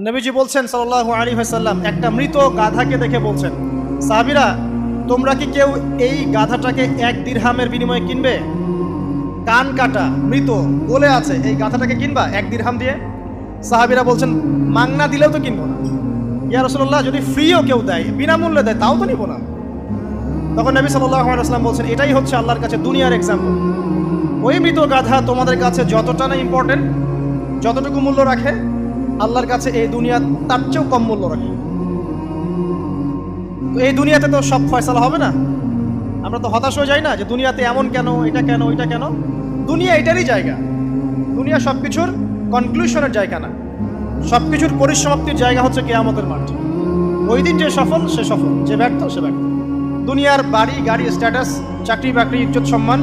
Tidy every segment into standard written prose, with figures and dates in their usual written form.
নবীজি বলছেন সাল্লাল্লাহু আলাইহি ওয়াসাল্লাম, একটা মৃত গাধাকে দেখে বলছেন, সাহাবীরা তোমরা কি কেউ এই গাধাটাকে 1 দিরহামের বিনিময়ে কিনবে? কান কাটা, মৃত, গলে আছে, এই গাধাটাকে কিনবা 1 দিরহাম দিয়ে? সাহাবীরা বলছেন, মাংনা দিলেও তো কিনবো না। ইয়া রাসূলুল্লাহ, যদি ফ্রিও কেউ দেয়, বিনামূল্যে দেয়, তাও তো নিব না। তখন নবী সাল্লাল্লাহু আলাইহি ওয়াসাল্লাম বলছেন, এটাই হচ্ছে আল্লাহর কাছে দুনিয়ার এক্সাম্পল। ওই মৃত গাধা তোমাদের কাছে যতটা না ইম্পর্টেন্ট, যতটুকু মূল্য রাখে, আল্লাহর কাছে এই দুনিয়া তার চেয়েও কম মূল্য রাখে। তো এই দুনিয়াতে তো সব ফয়সালা হবে না। আমরা তো হতাশ হয়ে যাই না যে দুনিয়াতে এমন কেন, এটা কেন, ওইটা কেন। দুনিয়া এটারই জায়গা। দুনিয়া সব কিছুর কনক্লুশনের জায়গা না, সব কিছুর পরিসমাপ্তির জায়গা হচ্ছে কিয়ামতের মাঠ। ওই দিন যে সফল সে সফল, যে ব্যর্থ সে ব্যর্থ। দুনিয়ার বাড়ি গাড়ি, স্ট্যাটাস, চাকরি বাকরি, ইজ্জত সম্মান,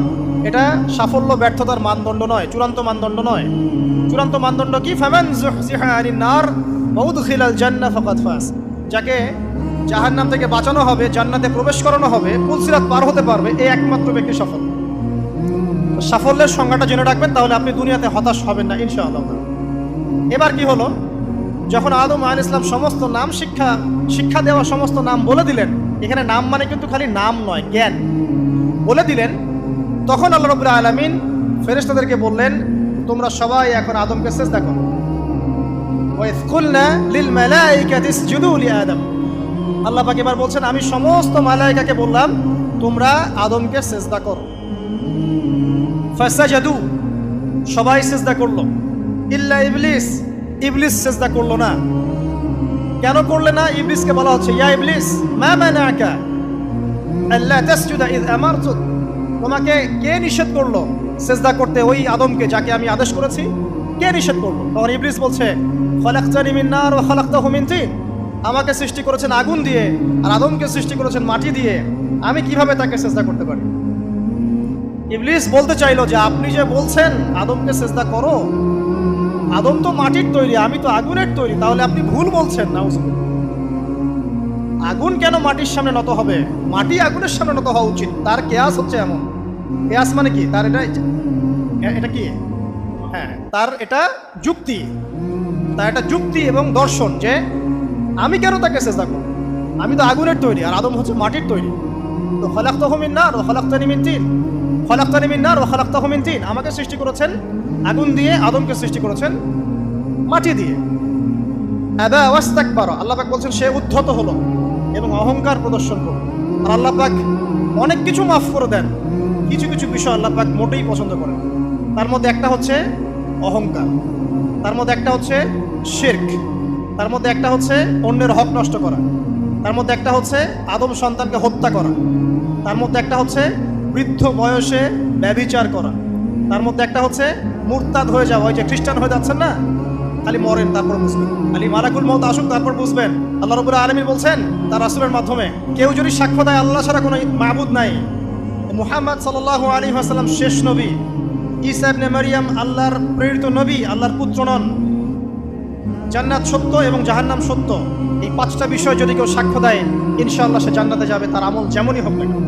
এটা সাফল্য ব্যর্থতার মানদণ্ড নয়, চূড়ান্ত মানদণ্ড নয়। চূড়ান্ত মানদণ্ড কি? ফামান যুহজিহা আনিন নার ওয়া উদখিলাল জান্নাহ ফাকাদ ফাজ। যাকে জাহান্নাম থেকে বাঁচানো হবে, জান্নাতে প্রবেশ করানো হবে, পুলসিরাত পার হতে পারবে, এই একমাত্র ব্যক্তি সফল। সাফল্যের সংজ্ঞাটা জেনে রাখবেন, তাহলে আপনি দুনিয়াতে হতাশ হবেন না ইনশাআল্লাহ। এবার কি হলো, যখন আদম আলাইহিস সালাম সমস্ত নাম শিক্ষা দেওয়া সমস্ত নাম বলে দিলেন, এখানে নাম মানে কিন্তু খালি নাম নয়, জ্ঞান বলে দিলেন, তখন আল্লাহ রাব্বুল আলামিন ফেরেশতাদেরকে বললেন, তোমরা সবাই এখন আদমকে সিজদা করো। ওয়া ইয কুলনা লিল মালাইকাতি ইসজুদু লি আদম। আল্লাহ পাক এবার বলছেন, আমি সমস্ত মালায়েকাকে বললাম তোমরা আদমকে সিজদা করো। ফাসাজাদু, সবাই সিজদা করলো, ইল্লা ইবলিস, ইবলিস সিজদা করলো না। কেন করলে না? ইবলিসকে বলা হচ্ছে, ইয়া ইবলিস মা মানাকা আল্লা তাসজুদা ইয আমারতুক। তোমাকে কে নিষেধ করলো সিজদা করতে ওই আদমকে, যাকে আমি আদেশ করেছি? কে নিষেধ করলো? তখন ইবলিস বলছে, খলাকতানি মিন নার ওয়া খলাকতাহু মিন তিন। আমাকে সৃষ্টি করেছেন আগুন দিয়ে, আর আদমকে সৃষ্টি করেছেন মাটি দিয়ে, আমি কিভাবে তাকে সিজদা করতে পারি? ইবলিস বলতে চাইলো যে আপনি যে বলছেন আদমকে সিজদা করো, আদম তো মাটির তৈরি, আমি তো আগুনের তৈরি, তাহলে আপনি ভুল বলছেন। নাউজুবিল্লাহ। আগুন কেন মাটির সামনে নত হবে? মাটি আগুনের সামনে নত হওয়া উচিত। তার কেয়াস হচ্ছে এমন। কেয়াস মানে কি? তার এটা কি? হ্যাঁ, তার এটা যুক্তি, তার এটা যুক্তি এবং দর্শন যে আমি কেন তাকে সিজদা করব? আমি তো আগুনের তৈরি, আর আদম হচ্ছে মাটির তৈরি। তো খলাকতাহু মিন নার ওয়া খলাকতানি মিন তিন, খলাকতানি মিন নার ওয়া খলাকতাহু মিন তিন। আমাকে সৃষ্টি করেছেন আগুন দিয়ে, আদমকে সৃষ্টি করেছেন মাটি দিয়ে। আবা ওয়াস্তাকবারা, আল্লাহ পাক বলছেন সে উদ্ধত হলো এবং অহংকার প্রদর্শন করল। আর আল্লাহ পাক অনেক কিছু মাফ করে দেন, কিছু কিছু বিষয় আল্লাহ পাক মোটেই পছন্দ করেন। তার মধ্যে একটা হচ্ছে অহংকার, তার মধ্যে একটা হচ্ছে শিরক, তার মধ্যে একটা হচ্ছে অন্যের হক নষ্ট করা, তার মধ্যে একটা হচ্ছে আদম সন্তানকে হত্যা করা, তার মধ্যে একটা হচ্ছে বৃদ্ধ বয়সে ব্যভিচার করা, তার মধ্যে একটা হচ্ছে মুরতাদ হয়ে যাওয়া। ওই যে খ্রিস্টান হয়ে যাচ্ছেন না, খালি মরেন তারপর বুঝবেন, খালি মালাকুল মউত আসুক তারপর বুঝবেন। আল্লাহ রাব্বুল আলামিন বলছেন তার রাসূলের মাধ্যমে, কেউ যদি সাক্ষ্য দেয় আল্লাহ ছাড়া কোনো মাবুদ নাই, মুহাম্মদ সাল্লাল্লাহু আলাইহি ওয়াসাল্লাম শেষ নবী, ঈসা ইবনে মারইয়াম আল্লাহর প্রেরিত নবী, আল্লাহর পুত্র নন, জান্নাত সত্য এবং জাহান্নাম সত্য, এই 5টা বিষয় যদি কেউ সাক্ষ্য দেয়, ইনশাআল্লাহ সে জান্নাতে যাবে, তার আমল যেমনই হোক না কেন।